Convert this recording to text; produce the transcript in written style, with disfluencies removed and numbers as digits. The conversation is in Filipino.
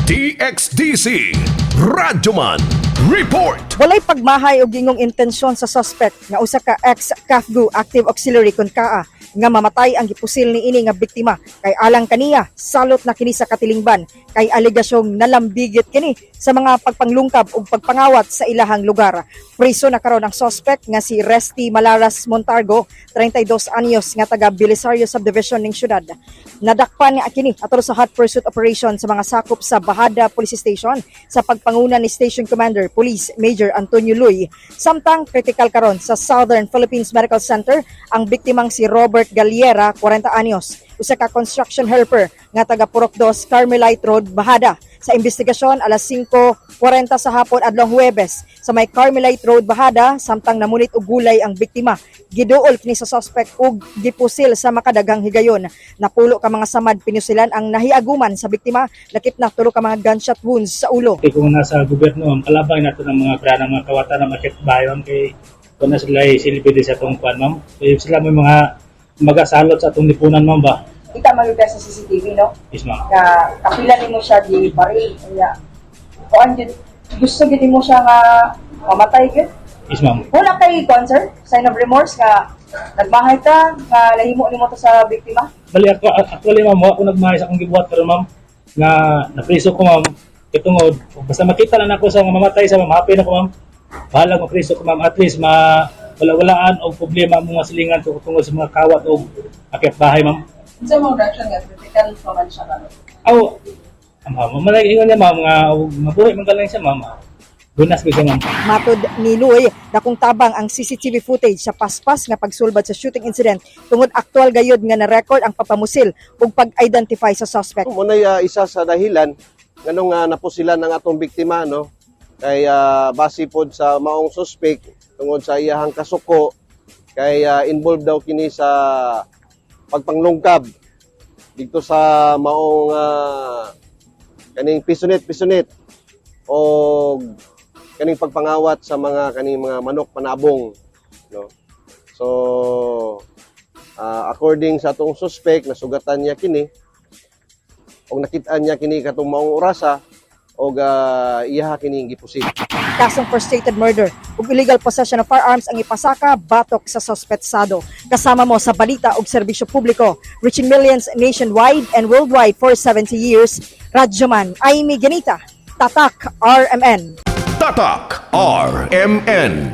DXDC Radyoman Report. Walay pagmahay og gingong intensyon sa suspect nga usa ka ex-CAFGU active auxiliary kun kaa nga mamatay ang gipusil ni ini nga biktima kay alang kaniya salot na kini sa katilingban kay aligasyong nalambigit kini sa mga pagpanglungkab ug pagpangawat sa ilahang lugar. Priso na karon ang suspect nga si Resty Malaras Montargo, 32 anyos nga taga Belisario Subdivision ning syudad. Nadakpan nga kini atol sa hot pursuit operation sa mga sakop sa Bahada Police Station sa pagpanguna ni Station Commander Police Major Antonio Luy. Samtang critical karon sa Southern Philippines Medical Center ang biktimang si Robert Galliera, 40 anyos, usa ka construction helper nga taga Purok 2 Carmelite Road, Bahada. Sa investigasyon, alas 5:40 sa hapon adlong Huwebes sa may Carmelite Road, Bahada, samtang namunit og gulay ang biktima. Giduol kini sa suspect ug gipusil sa makadaghang higayon. Napulo ka mga samad pinusilan ang nahiaguman sa biktima, lakip na tulo ka mga gunshot wounds sa ulo. Kung nasa gobyerno, ang kalabang nato ng mga branang mga kawatan na makit bayon kay kung na sila silipidi sa itong kwan, ma'am. Kaya sila may mga magasalot sa itong lipunan, ma'am ba? Kita magiging sa CCTV, no? Yes, ma'am. Na kapilan mo siya di baril. Kaya, kung gusto gini mo siya nga mamatay gid. Yes, ma'am. Wala kay concern, sign of remorse nga nagmahay ka, nga lahimo nimo to sa biktima. Bali, actually, ma'am, wala ko nagmahay sa akong gibuhat, pero ma'am, nga napriso ko, ma'am, kitungod. Basta makita lang ako sa mamatay sa ma'am, happy na ko, ma'am. Bahala mapriso ko, ma'am, at least wala-walaan o problema mga silingan tungkol sa mga kawat o akyat bahay, ma'am. Sa mga reaction nga, critical naman siya ka. Ma'am, malagingon niya, ma'am, nga mabuhay man galang siya, ma'am. Bunas ko siya, ma'am. Matod ni Luy, dakong tabang ang CCTV footage sa paspas nga pagsulbad sa shooting incident tungod aktual gayud nga na-record ang papamusil ug pag-identify sa suspect. Munay isa sa dahilan nganong napusilan ng atong biktima, no, kay base pod sa maong suspect tungod sa iyahang kasuko kay involved daw kini sa pagpanglungkab dito sa maong kaning pisonit o kaning pagpangawat sa mga kaning mga manok panabong, no. So according sa atong suspect, nasugatan niya kini og nakit-an niya kini katong maong orasa og iyaha kini gipusil. Kasong frustrated murder ug illegal possession of firearms ang ipasaka batok sa suspetsado. Kasama mo sa balita ug serbisyo publiko, reaching millions nationwide and worldwide for 70 years. Radyoman Aimee Ganita, Tatak RMN. Tatak RMN.